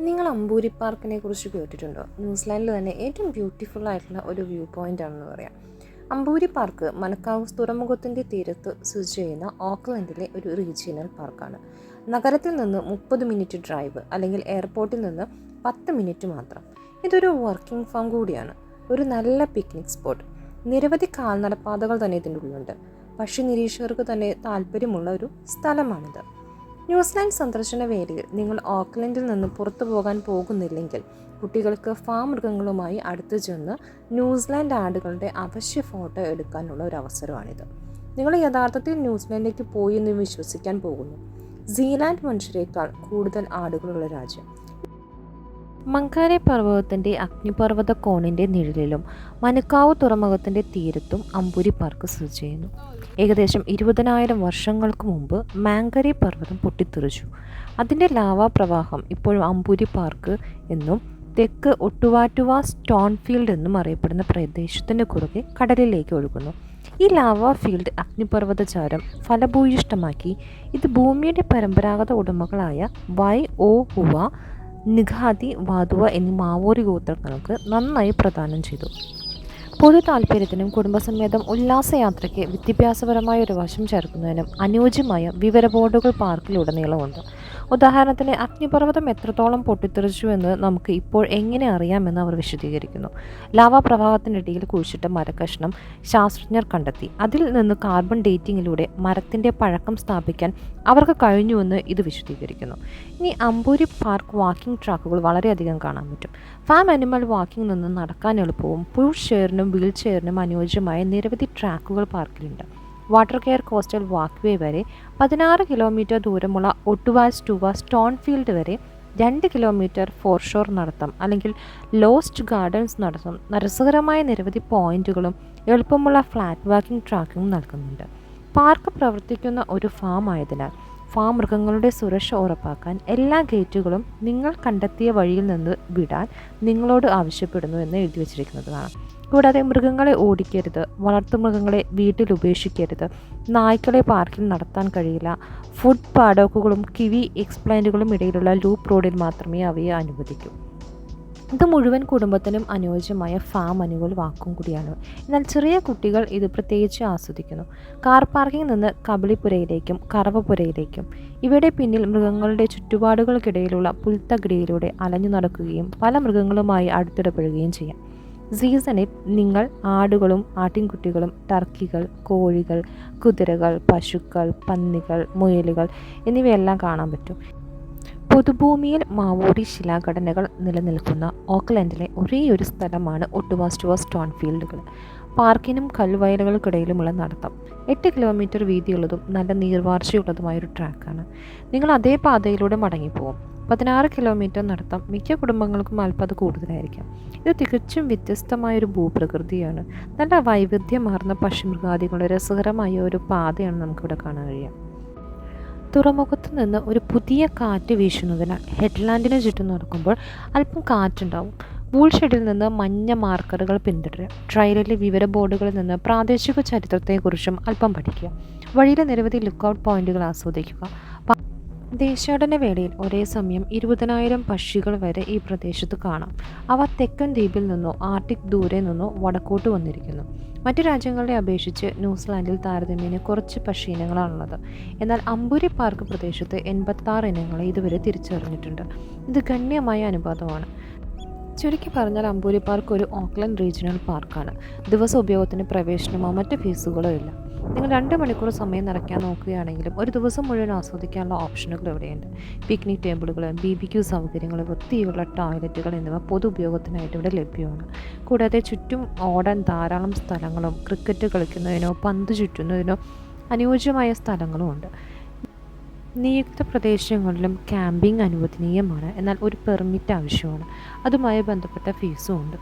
നിങ്ങൾ അമ്പൂരി പാർക്കിനെ കുറിച്ച് കേട്ടിട്ടുണ്ടോ? ന്യൂസിലാൻഡിൽ തന്നെ ഏറ്റവും ബ്യൂട്ടിഫുൾ ആയിട്ടുള്ള ഒരു വ്യൂ പോയിന്റ് ആണെന്ന് പറയാം. അമ്പൂരി പാർക്ക് മനക്കാവ് തുറമുഖത്തിൻ്റെ തീരത്ത് സ്ഥിതി ചെയ്യുന്ന ഓക്ലൻഡിലെ ഒരു റീജിയണൽ പാർക്കാണ്. നഗരത്തിൽ നിന്ന് 30 മിനിറ്റ് ഡ്രൈവ് അല്ലെങ്കിൽ എയർപോർട്ടിൽ നിന്ന് 10 മിനിറ്റ് മാത്രം. ഇതൊരു വർക്കിംഗ് ഫാം കൂടിയാണ്, ഒരു നല്ല പിക്നിക് സ്പോട്ട്. നിരവധി കാൽനടപ്പാതകൾ തന്നെ ഇതിൻ്റെ ഉള്ളിലുണ്ട്. പക്ഷി നിരീക്ഷകർക്ക് തന്നെ താല്പര്യമുള്ള ഒരു സ്ഥലമാണിത്. ന്യൂസിലാൻഡ് സന്ദർശന വേളയിൽ നിങ്ങൾ ഓക്ലൻഡിൽ നിന്ന് പുറത്തു പോകാൻ പോകുന്നില്ലെങ്കിൽ കുട്ടികൾക്ക് ഫാം മൃഗങ്ങളുമായി അടുത്ത് ചെന്ന് ന്യൂസിലാൻഡ് ആടുകളുടെ അവശ്യ ഫോട്ടോ എടുക്കാനുള്ള ഒരു അവസരമാണിത്. നിങ്ങൾ യഥാർത്ഥത്തിൽ ന്യൂസിലാൻഡിലേക്ക് പോയി എന്ന് വിശ്വസിക്കാൻ പോകുന്നു. സീലാൻഡ് മനുഷ്യരെക്കാൾ കൂടുതൽ ആടുകളുള്ള രാജ്യം. മങ്കാരെ പർവ്വതത്തിൻ്റെ അഗ്നിപർവ്വത കോണിൻ്റെ നിഴലിലും മനക്കാവ് തുറമുഖത്തിൻ്റെ തീരത്തും അമ്പൂരി പാർക്ക് സ്ഥിതി ചെയ്യുന്നു. ഏകദേശം 20,000 വർഷങ്ങൾക്ക് മുമ്പ് മാങ്കരെ പർവ്വതം പൊട്ടിത്തെറിച്ചു. അതിൻ്റെ ലാവാ പ്രവാഹം ഇപ്പോഴും അമ്പൂരി പാർക്ക് എന്നും തെക്ക് ഒട്ടുവാറ്റുവ സ്റ്റോൺഫീൽഡ് എന്നും അറിയപ്പെടുന്ന പ്രദേശത്തിൻ്റെ കുറുകെ കടലിലേക്ക് ഒഴുകുന്നു. ഈ ലാവാ ഫീൽഡ് അഗ്നിപർവ്വതചാരം ഫലഭൂയിഷ്ടമാക്കി ഇത് ഭൂമിയുടെ പരമ്പരാഗത ഉടമകളായ വൈ-ഒ-ഹുവ, നിഘാതി, വാതുവ എന്നീ മാവോറി ഗോത്രങ്ങൾക്ക് നന്നായി പ്രദാനം ചെയ്തു. പൊതു താൽപ്പര്യത്തിനും കുടുംബസമേതം ഉല്ലാസയാത്രയ്ക്ക് വിദ്യാഭ്യാസപരമായ ഒരു വശം ചേർക്കുന്നതിനും അനുയോജ്യമായ വിവര ബോർഡുകൾ പാർക്കിലുടനീളമുണ്ട്. ഉദാഹരണത്തിന് അഗ്നിപർവ്വതം എത്രത്തോളം പൊട്ടിത്തെറിച്ചു എന്ന് നമുക്ക് ഇപ്പോൾ എങ്ങനെ അറിയാമെന്ന് അവർ വിശദീകരിക്കുന്നു. ലാവാ പ്രവാഹത്തിനിടയിൽ കുഴിച്ചിട്ട മരക്കഷ്ണം ശാസ്ത്രജ്ഞർ കണ്ടെത്തി. അതിൽ നിന്ന് കാർബൺ ഡേറ്റിങ്ങിലൂടെ മരത്തിൻ്റെ പഴക്കം സ്ഥാപിക്കാൻ അവർക്ക് കഴിഞ്ഞുവെന്ന് ഇത് വിശദീകരിക്കുന്നു. ഇനി അമ്പൂരി പാർക്ക് വാക്കിംഗ് ട്രാക്കുകൾ വളരെയധികം കാണാൻ പറ്റും. ഫാം ആനിമൽ വാക്കിംഗ് നിന്ന് നടക്കാൻ എളുപ്പവും പുഷ് ചെയറിനും വീൽ ചെയറിനും അനുയോജ്യമായ നിരവധി ട്രാക്കുകൾ പാർക്കിലുണ്ട്. വാട്ടർ കെയർ കോസ്റ്റൽ വാക്ക്വേ വരെ 16 കിലോമീറ്റർ ദൂരമുള്ള ഒട്ടുവാറ്റുവ സ്റ്റോൺഫീൽഡ് വരെ 2 കിലോമീറ്റർ ഫോർഷോർ നടത്തം അല്ലെങ്കിൽ ലോസ്റ്റ് ഗാർഡൻസ് നടത്തം രസകരമായ നിരവധി പോയിന്റുകളും എളുപ്പമുള്ള ഫ്ലാറ്റ് വാക്കിംഗ് ട്രാക്കിങ്ങും നൽകുന്നുണ്ട്. പാർക്ക് പ്രവർത്തിക്കുന്ന ഒരു ഫാം ആയതിനാൽ ഫാം മൃഗങ്ങളുടെ സുരക്ഷ ഉറപ്പാക്കാൻ എല്ലാ ഗേറ്റുകളും നിങ്ങൾ കണ്ടെത്തിയ വഴിയിൽ നിന്ന് വിടാൻ നിങ്ങളോട് ആവശ്യപ്പെടുന്നു എന്ന് എഴുതി വച്ചിരിക്കുന്നത് കാണാം. കൂടാതെ മൃഗങ്ങളെ ഓടിക്കരുത്, വളർത്തുമൃഗങ്ങളെ വീട്ടിൽ ഉപേക്ഷിക്കരുത്, നായ്ക്കളെ പാർക്കിൽ നടത്താൻ കഴിയില്ല, ഫുഡ് പാഡോക്കുകളും കിവി എക്സ്പ്ലൈൻറ്റുകളും ഇടയിലുള്ള ലൂപ്പ് റോഡിൽ മാത്രമേ അവയെ അനുവദിക്കൂ. ഇത് മുഴുവൻ കുടുംബത്തിനും അനുയോജ്യമായ ഫാം ആനിമൽ വാക്കും കൂടിയാണ്. എന്നാൽ ചെറിയ കുട്ടികൾ ഇത് പ്രത്യേകിച്ച് ആസ്വദിക്കുന്നു. കാർ പാർക്കിംഗ് നിന്ന് കബളിപ്പുരയിലേക്കും കറവപ്പുരയിലേക്കും ഇവയുടെ പിന്നിൽ മൃഗങ്ങളുടെ ചുറ്റുപാടുകൾക്കിടയിലുള്ള പുൽത്തകിടിയിലൂടെ അലഞ്ഞു നടക്കുകയും പല മൃഗങ്ങളുമായി അടുത്തിടപെടുകയും ചെയ്യാം. സീസണിൽ നിങ്ങൾ ആടുകളും ആട്ടിൻകുട്ടികളും ടർക്കികൾ, കോഴികൾ, കുതിരകൾ, പശുക്കൾ, പന്നികൾ, മുയലുകൾ എന്നിവയെല്ലാം കാണാൻ പറ്റും. പൊതുഭൂമിയിൽ മാവോറി ശിലാഘടനകൾ നിലനിൽക്കുന്ന ഓക്ലൻഡിലെ ഒരേയൊരു സ്ഥലമാണ് ഒട്ടുവാറ്റുവ സ്റ്റോൺഫീൽഡുകൾ. പാർക്കിനും കൽവയലുകൾക്കിടയിലുമുള്ള നടത്തം 8 കിലോമീറ്റർ വീതിയുള്ളതും നല്ല നീർവാർച്ചയുള്ളതുമായൊരു ട്രാക്കാണ്. നിങ്ങൾ അതേ പാതയിലൂടെ മടങ്ങിപ്പോകും. 16 കിലോമീറ്റർ നടത്തം മിക്ക കുടുംബങ്ങൾക്കും അല്പത് കൂടുതലായിരിക്കാം. ഇത് തികച്ചും വ്യത്യസ്തമായൊരു ഭൂപ്രകൃതിയാണ്. നല്ല വൈവിധ്യമാർന്ന പക്ഷിമൃഗാദികളുടെ രസകരമായ ഒരു പാതയാണ് നമുക്കിവിടെ കാണാൻ കഴിയുക. തുറമുഖത്ത് നിന്ന് ഒരു പുതിയ കാറ്റ് വീശുന്നതിനാൽ ഹെഡ്ലാൻഡിന് ചുറ്റും നടക്കുമ്പോൾ അല്പം കാറ്റുണ്ടാവും. വൂൾ ഷെഡിൽ നിന്ന് മഞ്ഞ മാർക്കറുകൾ പിന്തുടരുക. ട്രയലിലെ വിവര ബോർഡുകളിൽ നിന്ന് പ്രാദേശിക ചരിത്രത്തെക്കുറിച്ചും അല്പം പഠിക്കുക. വഴിയിലെ നിരവധി ലുക്കൗട്ട് പോയിന്റുകൾ ആസ്വദിക്കുക. ദേശാടന വേളയിൽ ഒരേ സമയം 20,000 പക്ഷികൾ വരെ ഈ പ്രദേശത്ത് കാണാം. അവ തെക്കൻ ദ്വീപിൽ നിന്നോ ആർട്ടിക് ദൂരെ നിന്നോ വടക്കോട്ട് വന്നിരിക്കുന്നു. മറ്റു രാജ്യങ്ങളെ അപേക്ഷിച്ച് ന്യൂസിലാൻഡിൽ താരതമ്യേന കുറച്ച് പക്ഷി ഇനങ്ങളാണുള്ളത്. എന്നാൽ അമ്പൂരി പാർക്ക് പ്രദേശത്ത് 86 ഇനങ്ങളെ ഇതുവരെ തിരിച്ചറിഞ്ഞിട്ടുണ്ട്. ഇത് ഗണ്യമായ അനുപാതമാണ്. ചുരുക്കി പറഞ്ഞാൽ അമ്പൂരി പാർക്ക് ഒരു ഓക്ലൻഡ് റീജിയണൽ പാർക്കാണ്. ദിവസ ഉപയോഗത്തിന് പ്രവേശനമോ മറ്റ് ഫീസുകളോ ഇല്ല. നിങ്ങൾ 2 മണിക്കൂർ സമയം നിറയ്ക്കാൻ നോക്കുകയാണെങ്കിലും ഒരു ദിവസം മുഴുവൻ ആസ്വദിക്കാനുള്ള ഓപ്ഷനുകൾ ഇവിടെയുണ്ട്. പിക്നിക് ടേബിളുകൾ, BBQ സൗകര്യങ്ങൾ, വൃത്തിയുള്ള ടോയ്ലറ്റുകൾ എന്നിവ പൊതു ഉപയോഗത്തിനായിട്ട് ഇവിടെ ലഭ്യമാണ്. കൂടാതെ ചുറ്റും ഓടാൻ ധാരാളം സ്ഥലങ്ങളും ക്രിക്കറ്റ് കളിക്കുന്നതിനോ പന്ത് ചുറ്റുന്നതിനോ അനുയോജ്യമായ സ്ഥലങ്ങളും ഉണ്ട്. നിയുക്ത പ്രദേശങ്ങളിലും ക്യാമ്പിംഗ് അനുവദനീയമാണ്. എന്നാൽ ഒരു പെർമിറ്റ് ആവശ്യമാണ്. അതുമായി ബന്ധപ്പെട്ട ഫീസും ഉണ്ട്.